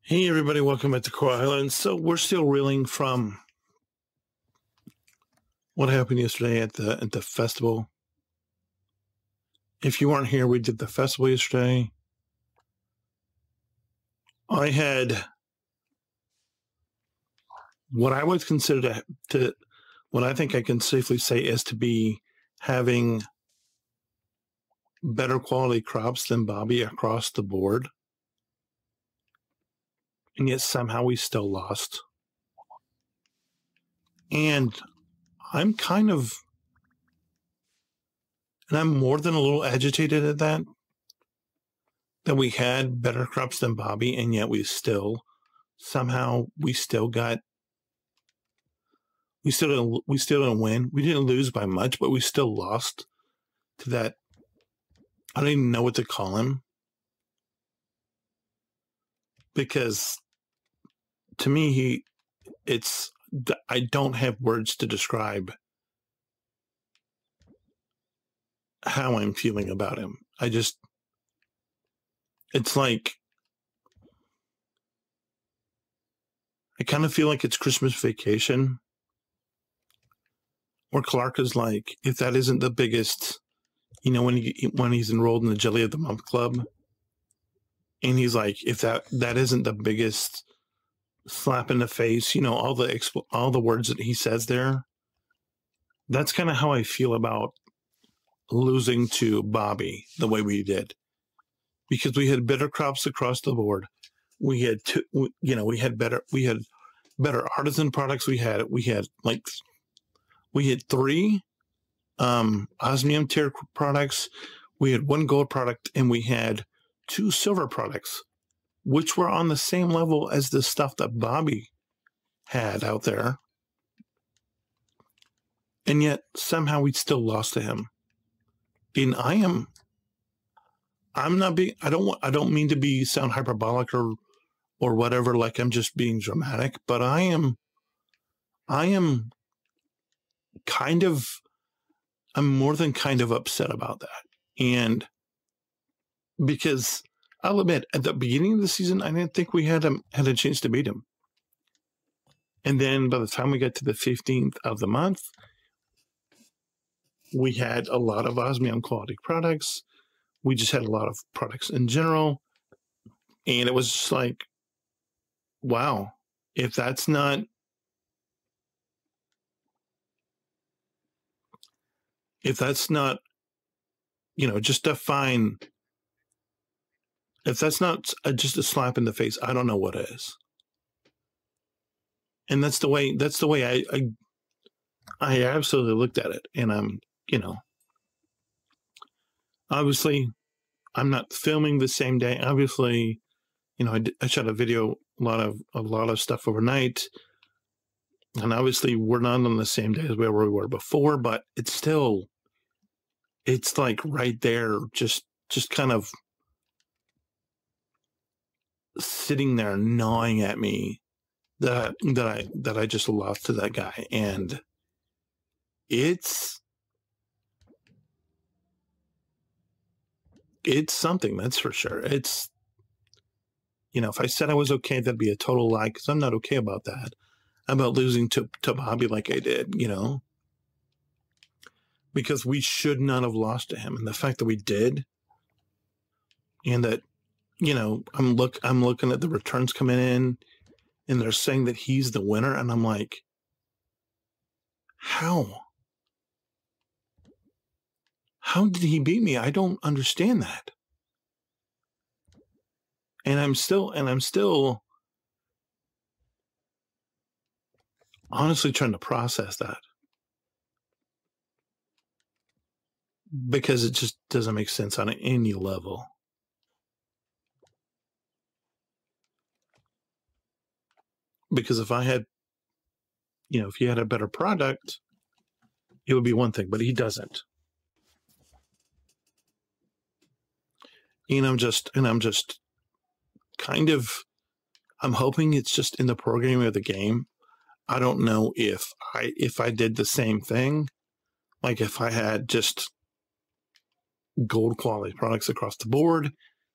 Hey everybody, welcome back to Coral Island. So we're still reeling from what happened yesterday at the festival. If you weren't here, we did the festival yesterday. I had what I would consider to what I think I can safely say is to be having better quality crops than Bobby across the board. And yet somehow we still lost. And I'm more than a little agitated at that we had better crops than Bobby, and yet we still didn't win. We didn't lose by much, but we still lost to that. I don't even know what to call him, because to me, I don't have words to describe how I'm feeling about him. It's like, I kind of feel like it's Christmas Vacation, where Clark is like, if that isn't the biggest, when he's enrolled in the Jelly of the Month Club, and he's like, if that isn't the biggest slap in the face, all the words that he says there. That's kind of how I feel about losing to Bobby the way we did, because we had better crops across the board. We had we had better artisan products. We had three osmium tier products. We had one gold product, and we had two silver products, which were on the same level as the stuff that Bobby had out there. And yet somehow we still lost to him. And I don't mean to sound hyperbolic or whatever, like I'm just being dramatic, but I am I'm more than kind of upset about that. And because I'll admit, at the beginning of the season, I didn't think we had a chance to beat him. And then by the time we got to the 15th of the month, we had a lot of osmium quality products. We just had a lot of products in general. And it was just like, wow, if that's not just a fine, if that's not just a slap in the face, I don't know what is. And that's the way I absolutely looked at it. And I'm, obviously I'm not filming the same day. Obviously, I shot a video, a lot of stuff overnight. And obviously we're not on the same day as where we were before, but it's like right there, just kind of sitting there gnawing at me that I just lost to that guy. And it's something, that's for sure. It's, if I said I was okay, that'd be a total lie, because I'm not okay about that, about losing to Bobby like I did, because we should not have lost to him. And the fact that we did, and that, I'm looking at the returns coming in, and they're saying that he's the winner. And I'm like, how did he beat me? I don't understand that. And I'm still honestly trying to process that, because it just doesn't make sense on any level. Because if I had, if he had a better product, it would be one thing, but he doesn't. And I'm just kind of, I'm hoping it's just in the programming of the game. I don't know if I did the same thing, like if I had just gold quality products across the board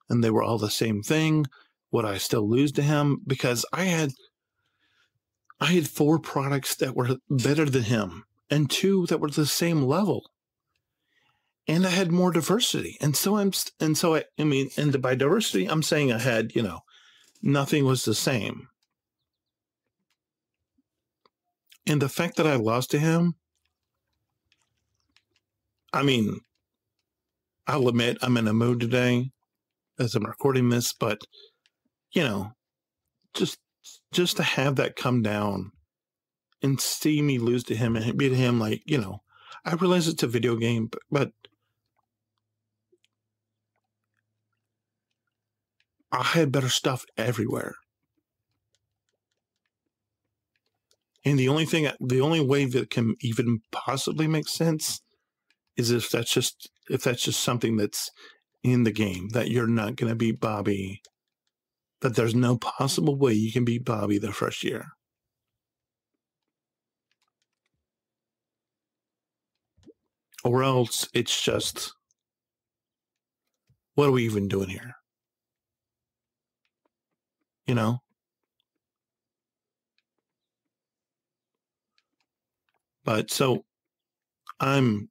and they were all the same thing, would I still lose to him? Because I had 4 products that were better than him and 2 that were the same level. And I had more diversity. And by diversity, I'm saying I had, nothing was the same. And the fact that I lost to him, I'll admit I'm in a mood today as I'm recording this, but, just to have that come down and see me lose to him and beat him, I realize it's a video game, but I had better stuff everywhere. And the only way that can even possibly make sense is if that's just something that's in the game, that you're not going to beat Bobby, that there's no possible way you can beat Bobby the first year. Or else it's just, what are we even doing here? But so I'm,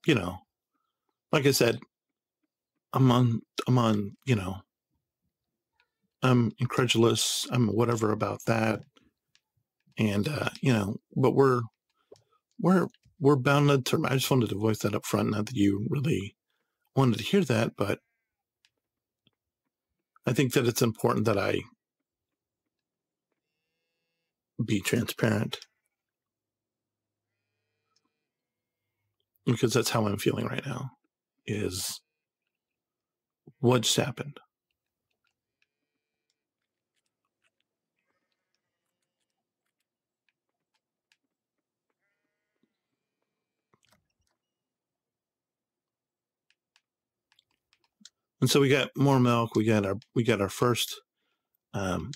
like I said, I'm incredulous. I'm whatever about that. And, but we're bound to, I just wanted to voice that up front. Not that you really wanted to hear that, but I think that it's important that I be transparent, because that's how I'm feeling right now, is what just happened. And so we got more milk. We got our first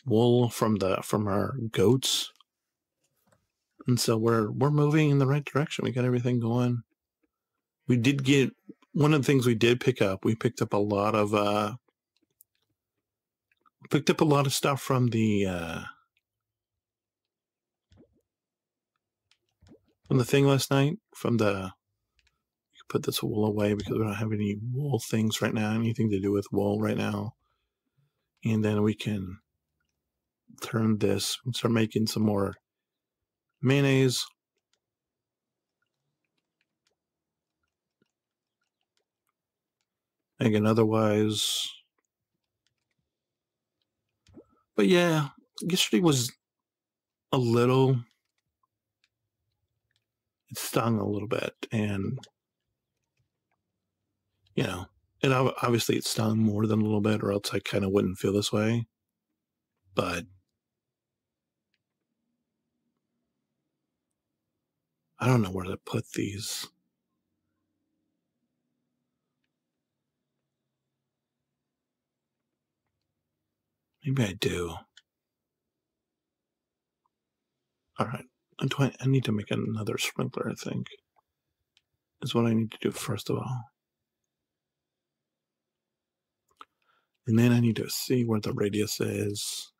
wool from our goats, and so we're moving in the right direction. We got everything going. We did get one of the things we did pick up. We picked up a lot of stuff from the thing last night. Put this wool away because we don't have any wool things right now, anything to do with wool right now. And then we can turn this and start making some more mayonnaise. Again, otherwise. But yeah, yesterday was it stung a little bit, and obviously it stung more than a little bit, or else I kind of wouldn't feel this way. But I don't know where to put these. Maybe I do. All right. I need to make another sprinkler, I think, is what I need to do first of all. And then I need to see where the radius is.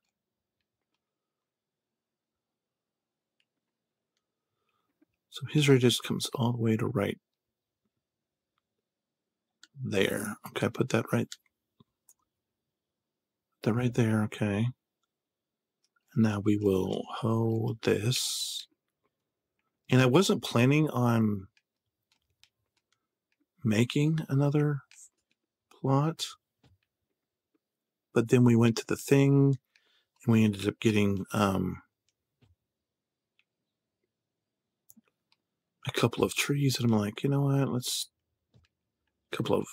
So his radius comes all the way to right there. Okay, put that right there. Okay. And now we will hoe this. And I wasn't planning on making another plot, but then we went to the thing and we ended up getting a couple of trees, and I'm like, you know what, a couple of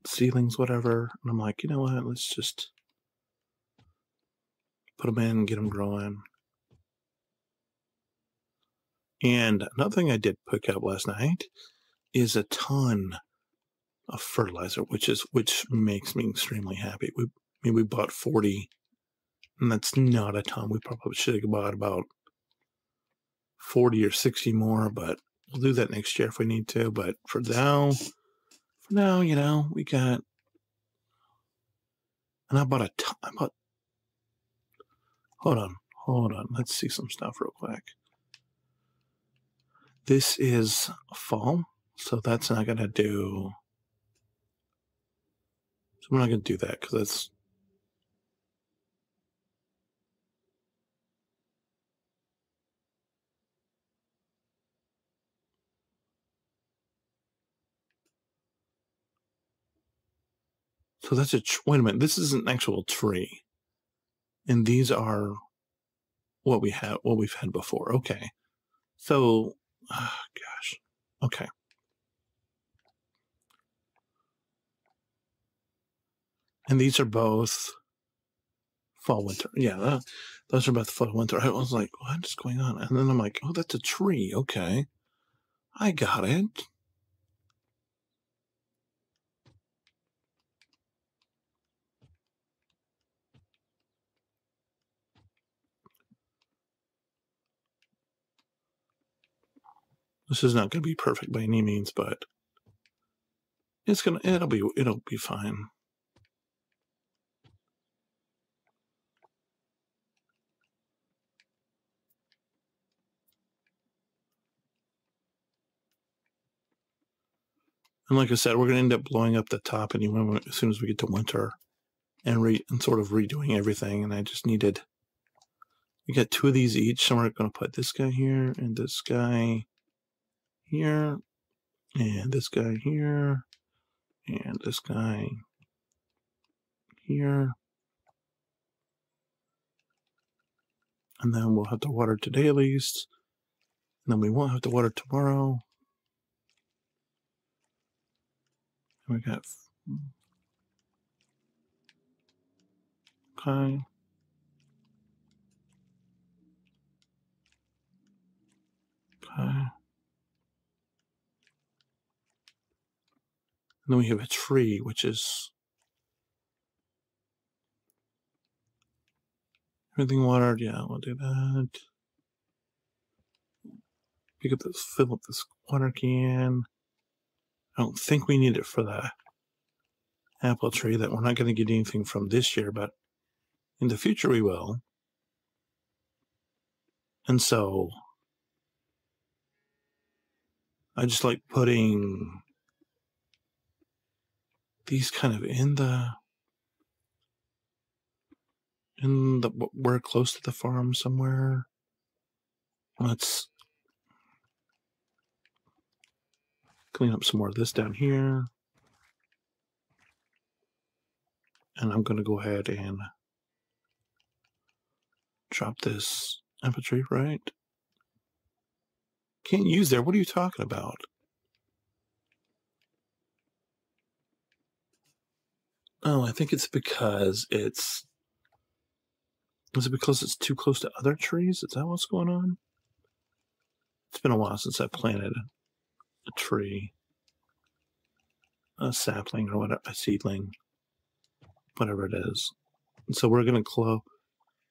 ceilings, whatever, and I'm like, you know what, let's just put them in and get them growing. And another thing I did pick up last night is a ton of fertilizer, which makes me extremely happy. We bought 40, and that's not a ton. We probably should have bought about 40 or 60 more, but we'll do that next year if we need to. But for now, we got, and I bought Hold on. Let's see some stuff real quick. This is fall, so that's not going to do. So we're not going to do that because that's. So that's a. Wait a minute. This is an actual tree, and these are what we've had before. Okay. So, gosh. Okay. And these are both fall, winter. Yeah, those are both fall, winter. I was like, what is going on? And then I'm like, oh, that's a tree. Okay. I got it. This is not going to be perfect by any means, but it'll be fine. And like I said, we're going to end up blowing up the top anyway as soon as we get to winter and sort of redoing everything. And I just needed, we got 2 of these each. So we're going to put this guy here and this guy here and this guy here and this guy here. And then we'll have to water today at least. And then we won't have to water tomorrow. And we got, okay. Okay. And then we have a tree, which is everything watered. Yeah, we'll do that. Fill up this water can. I don't think we need it for the apple tree. That we're not going to get anything from this year, but in the future we will. And so I just like putting these kind of we're close to the farm somewhere. Let's clean up some more of this down here. And I'm going to go ahead and drop this apple tree, right? Can't use there. What are you talking about? Oh, I think it's because is it because it's too close to other trees? Is that what's going on? It's been a while since I planted a tree, a sapling or whatever, a seedling, whatever it is. And so we're going to close.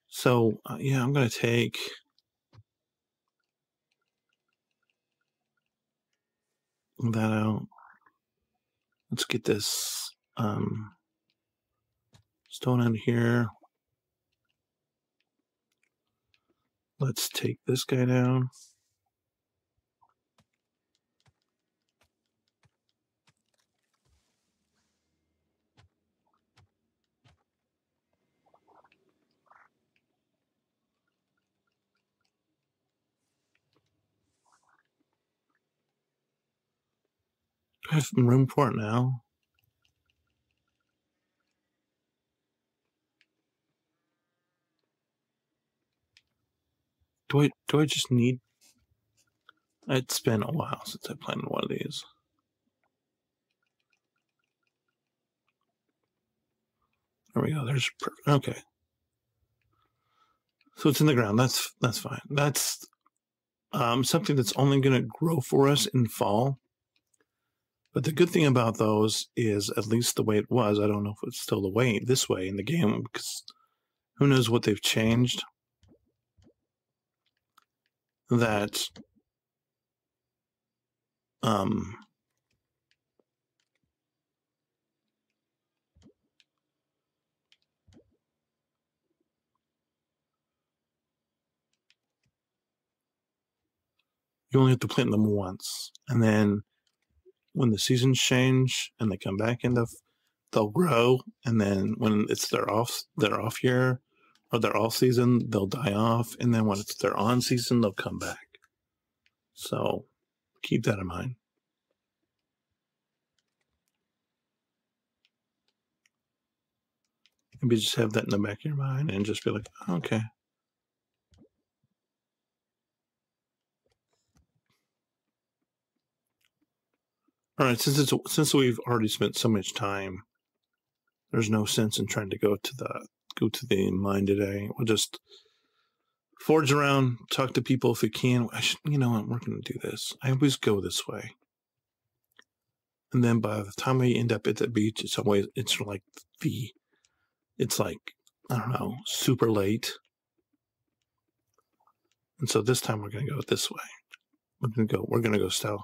So, yeah, I'm going to take that out. Let's get this stone out of here. Let's take this guy down. Do I have some room for it now? Do I just need... It's been a while since I planted one of these. There we go. There's perfect. Okay. So it's in the ground. That's fine. That's something that's only going to grow for us in fall. But the good thing about those is, at least the way it was, I don't know if it's still the way this way in the game, because who knows what they've changed. That You only have to plant them once, and then when the seasons change and they come back in, they'll grow, and then when it's their off year or their off season, they'll die off, and then when it's their on season, they'll come back. So keep that in mind. Maybe just have that in the back of your mind and just be like, okay. All right, since we've already spent so much time, there's no sense in trying to go to the mine today. We'll just forge around, talk to people if we can. You know what? We're going to do this. I always go this way, and then by the time we end up at the beach, it's like I don't know, super late. And so this time we're going to go this way. We're going to go south.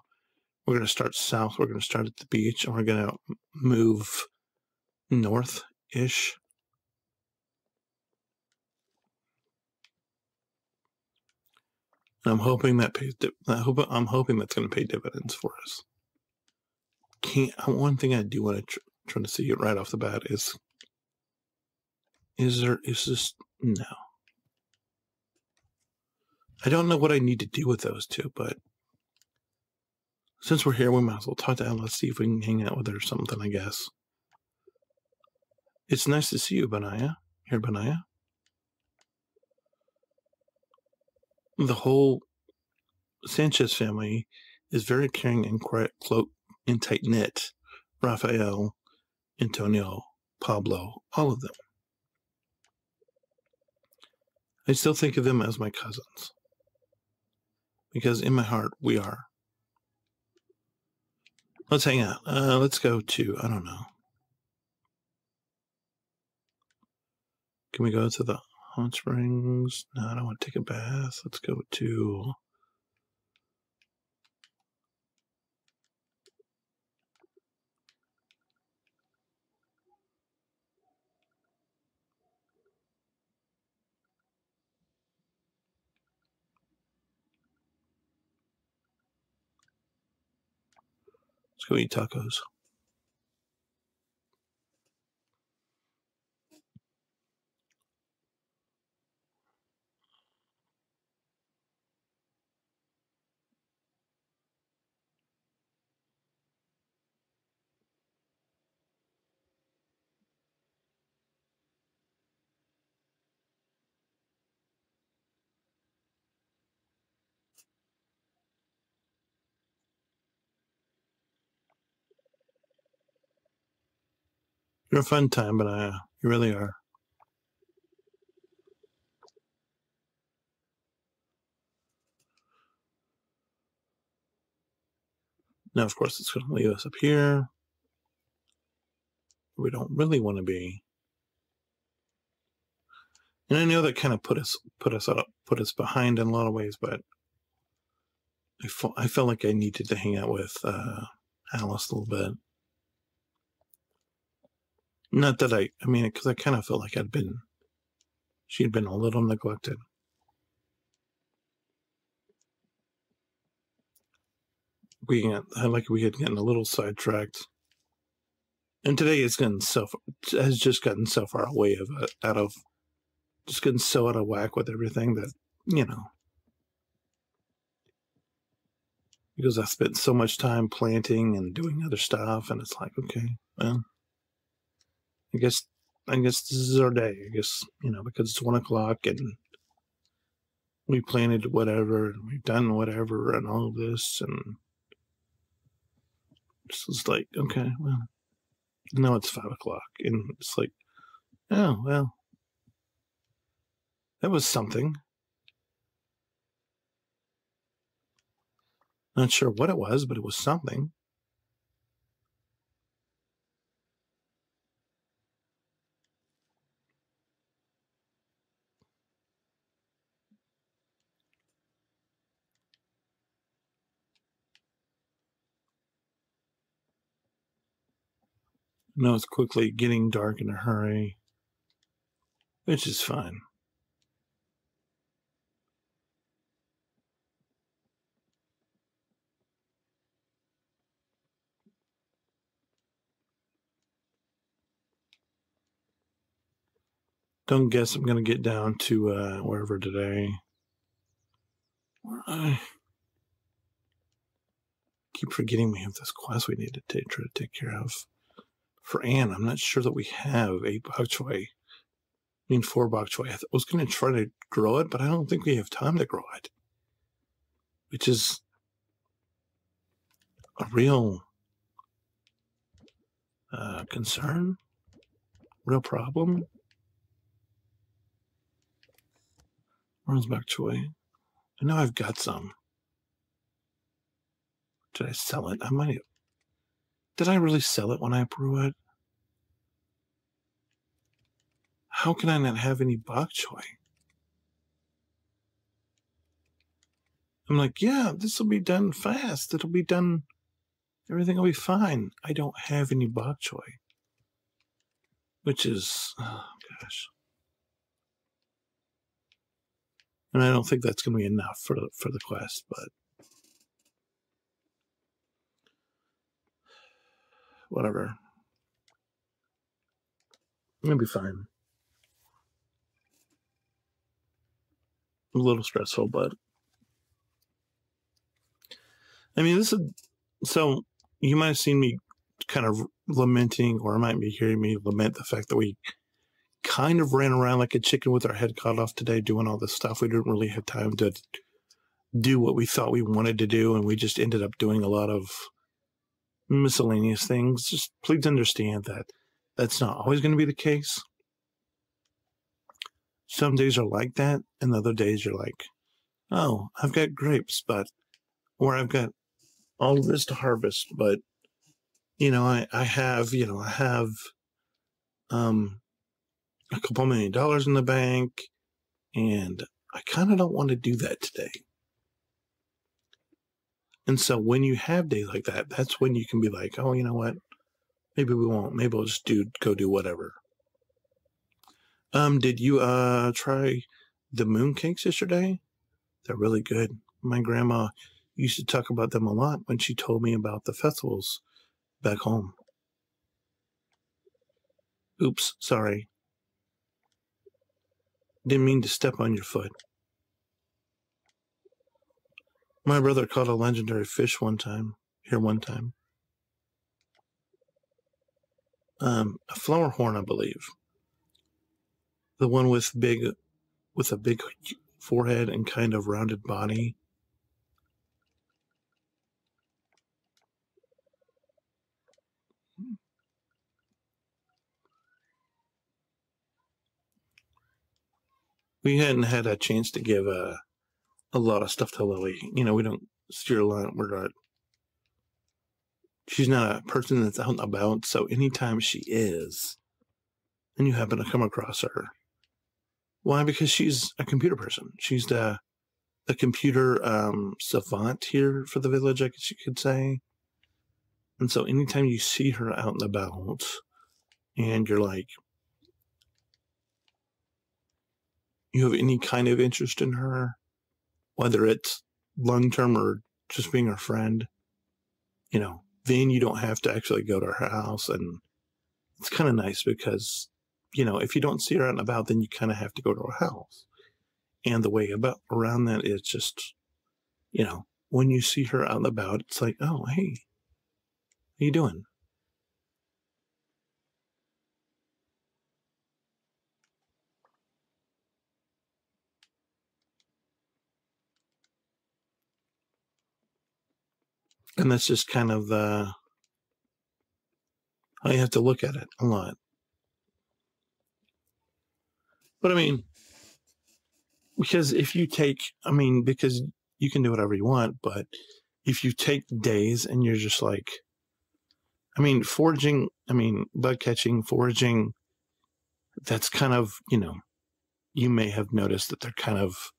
We're going to start south. We're going to start at the beach, and we're going to move north-ish. And I'm hoping that I'm hoping that's going to pay dividends for us. One thing I do want to try to see right off the bat is this no. I don't know what I need to do with those two, but since we're here, we might as well talk to Alice, see if we can hang out with her or something, I guess. It's nice to see you, Benaya. Here, Benaya. The whole Sanchez family is very caring and quiet, and tight-knit. Rafael, Antonio, Pablo, all of them. I still think of them as my cousins. Because in my heart, we are. Let's hang out. Let's go to, I don't know. Can we go to the hot springs? No, I don't want to take a bath. Let's go to... Let's go eat tacos. You're a fun time, but you really are. Now, of course, it's going to leave us up here. We don't really want to be. And I know that kind of put us behind in a lot of ways, but I felt like I needed to hang out with Alice a little bit. Not that I mean, because I kind of felt like she'd been a little neglected. We had gotten a little sidetracked, and today has just gotten so far away just getting so out of whack with everything that, you know, because I spent so much time planting and doing other stuff, and it's like, okay, well, I guess this is our day. I guess, you know, because it's 1 o'clock and we planted whatever and we've done whatever and all of this, and it's just like, okay, well, now it's 5 o'clock, and it's like, oh well, that was something. Not sure what it was, but it was something. No, it's quickly getting dark in a hurry, which is fine. Don't guess I'm going to get down to wherever today. I keep forgetting we have this quest we need to try to take care of. For Anne, I'm not sure that we have 8 bok choy. 4 bok choy. I was going to try to grow it, but I don't think we have time to grow it. Which is a real concern. Real problem. Where's bok choy? I know I've got some. Did I sell it? I might have. Did I really sell it when I brew it? How can I not have any bok choy? I'm like, yeah, this will be done fast. It'll be done. Everything will be fine. I don't have any bok choy. Which is, oh gosh. And I don't think that's going to be enough for the quest, but whatever. It'll be fine. A little stressful, but I mean, this is, so you might have seen me kind of lamenting, or might be hearing me lament the fact that we kind of ran around like a chicken with our head cut off today doing all this stuff. We didn't really have time to do what we thought we wanted to do, and we just ended up doing a lot of miscellaneous things. Just please understand that that's not always going to be the case. Some days are like that, and other days you're like, oh, I've got grapes, or I've got all of this to harvest, but I have a couple $1 million in the bank, and I kind of don't want to do that today. And so when you have days like that, that's when you can be like, oh, you know what? Maybe we won't. Maybe we'll just go do whatever. Did you try the moon cakes yesterday? They're really good. My grandma used to talk about them a lot when she told me about the festivals back home. Oops, sorry. Didn't mean to step on your foot. My brother caught a legendary fish one time. A flower horn, I believe. The one with a big forehead and kind of rounded body. We hadn't had a chance to give a lot of stuff to Lily. We don't steer a lot. She's not a person that's out and about. So anytime she is, and you happen to come across her, why? Because she's a computer person. She's the computer savant here for the village, I guess you could say. And so anytime you see her out and about, and you're like, you have any kind of interest in her, whether it's long-term or just being her friend, then you don't have to actually go to her house. And it's kind of nice because, if you don't see her out and about, then you kind of have to go to her house. And the way around that is just, when you see her out and about, it's like, oh, hey, how you doing? And that's just kind of how you have to look at it a lot. But I mean, because because you can do whatever you want, but if you take days and you're just like, foraging, bug catching, foraging, that's kind of, you may have noticed that they're kind of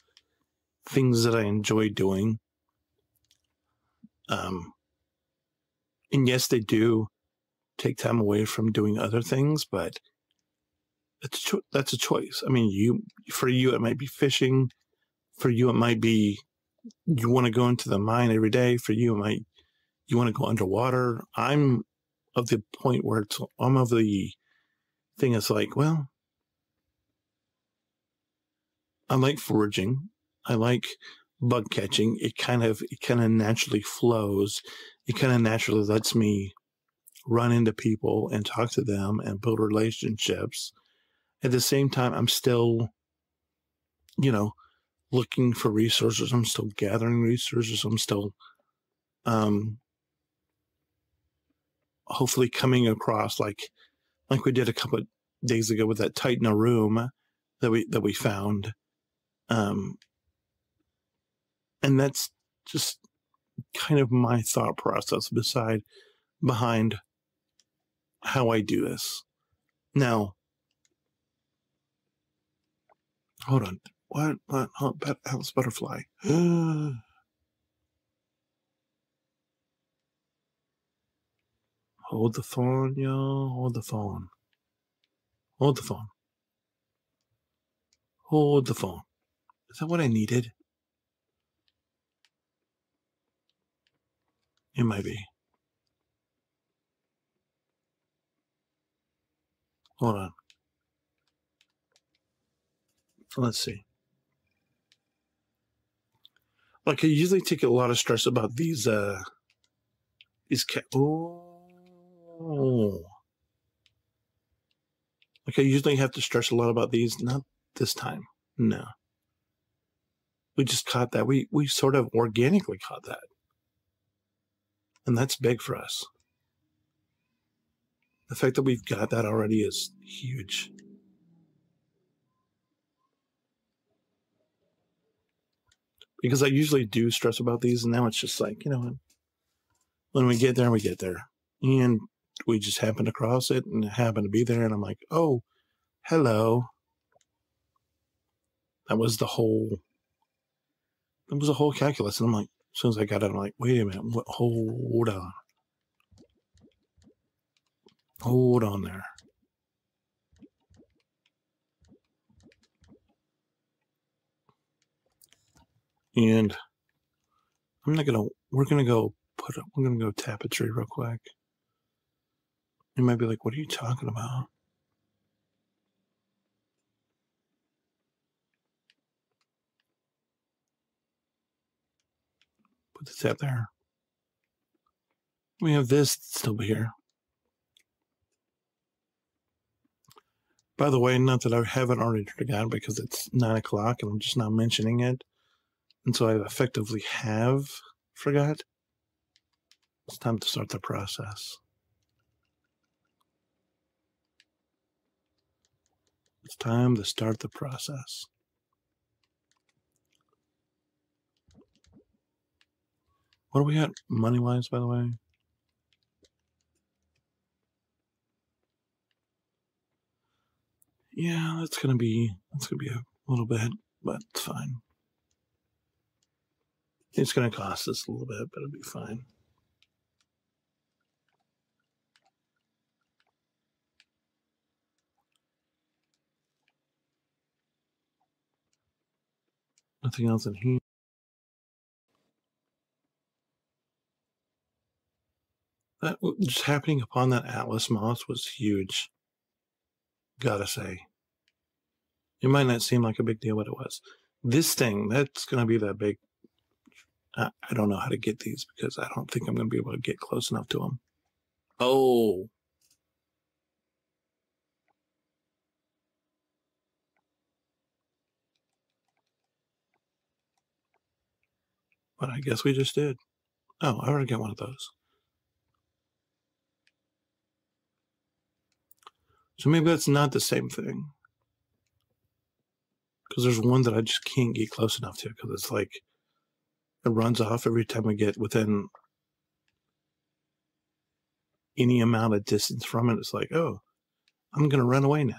things that I enjoy doing. And yes, they do take time away from doing other things, but that's a choice. For you, it might be fishing. For you, it might be you want to go into the mine every day. For you, you want to go underwater. I'm of the point where I'm of the thing. It's like, well, I like foraging. I like bug catching. It kind of naturally flows. It kind of naturally lets me run into people and talk to them and build relationships. At the same time, I'm still, looking for resources. I'm still gathering resources. I'm still, hopefully coming across like we did a couple of days ago with that Titan room that we found. And that's just kind of my thought process behind how I do this. Now, hold on. What? Alice Butterfly. Hold the phone, yo. Hold the phone. Hold the phone. Hold the phone. Is that what I needed? It might be. Hold on. Let's see. Like, I usually take a lot of stress about these Oh. Like, I usually have to stress a lot about these. Not this time. No. We just caught that. We sort of organically caught that. And that's big for us. The fact that we've got that already is huge. Because I usually do stress about these, and now it's just like, when we get there, we get there. And we just happen to cross it and happen to be there, and I'm like, oh, hello. That was the whole calculus. And I'm like, as soon as I got it, I'm like, wait a minute, hold on. Hold on there. And we're gonna go tap a tree real quick. You might be like, what are you talking about? Put the tap there. We have this still here. By the way, not that I haven't already forgotten, because it's 9 o'clock and I'm just not mentioning it. And so I effectively have forgot. It's time to start the process. It's time to start the process. What are we at money-wise, by the way? Yeah, that's gonna be a little bit, but it's fine. It's gonna cost us a little bit, but it'll be fine. Nothing else in here. That just happening upon that Atlas moss was huge. Gotta say. It might not seem like a big deal, but it was. This thing, that's gonna be that big. I don't know how to get these, because I don't think I'm gonna be able to get close enough to them. Oh. But I guess we just did. Oh, I already got one of those. So maybe that's not the same thing. Because there's one that I just can't get close enough to, because it's like it runs off every time we get within any amount of distance from it. It's like, oh, I'm going to run away now.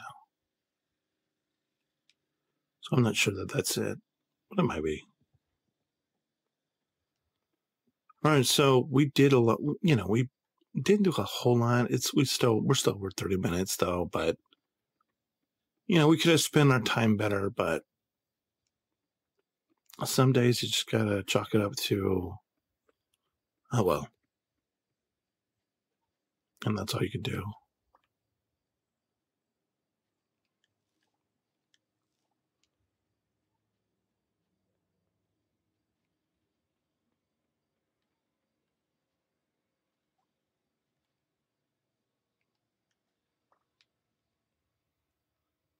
So I'm not sure that that's it, but it might be. All right, so we did a lot. We didn't do a whole lot. We're still over 30 minutes though, but we could have spent our time better. But some days you just gotta chalk it up to, oh well, and that's all you can do.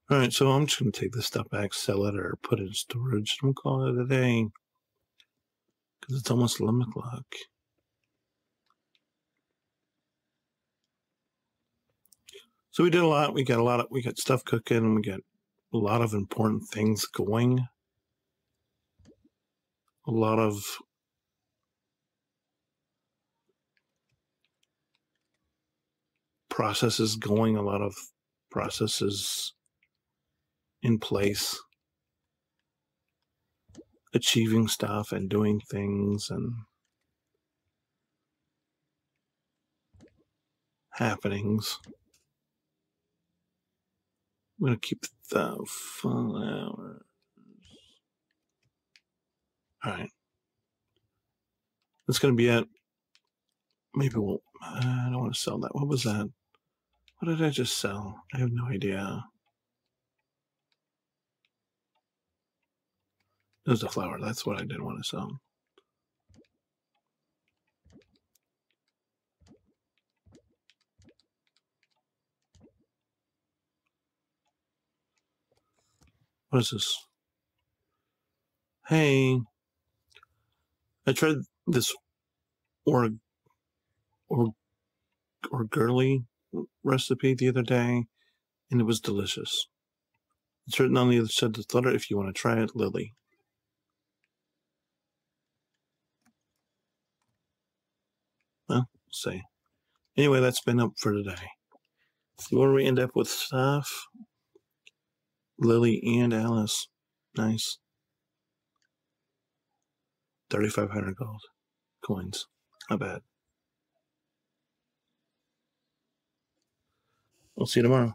All right, so I'm just going to take this stuff back, sell it, or put it in storage. I'm calling it a day because it's almost 11 o'clock. So we did a lot. We got stuff cooking. We got a lot of important things going. A lot of processes going. A lot of processes in place. Achieving stuff and doing things and happenings. I'm going to keep the 5 hours. All right. That's going to be it. Maybe we'll... I don't want to sell that. What was that? What did I just sell? I have no idea. It was a flower. That's what I didn't want to sell. What is this? Hey, I tried this girly recipe the other day, and it was delicious. It's written on the other side of the letter. If you want to try it, Lily. Well, we'll see. Anyway, that's been up for today. Where we end up with stuff, Lily and Alice. Nice. 3,500 gold coins. Not bad. We'll see you tomorrow.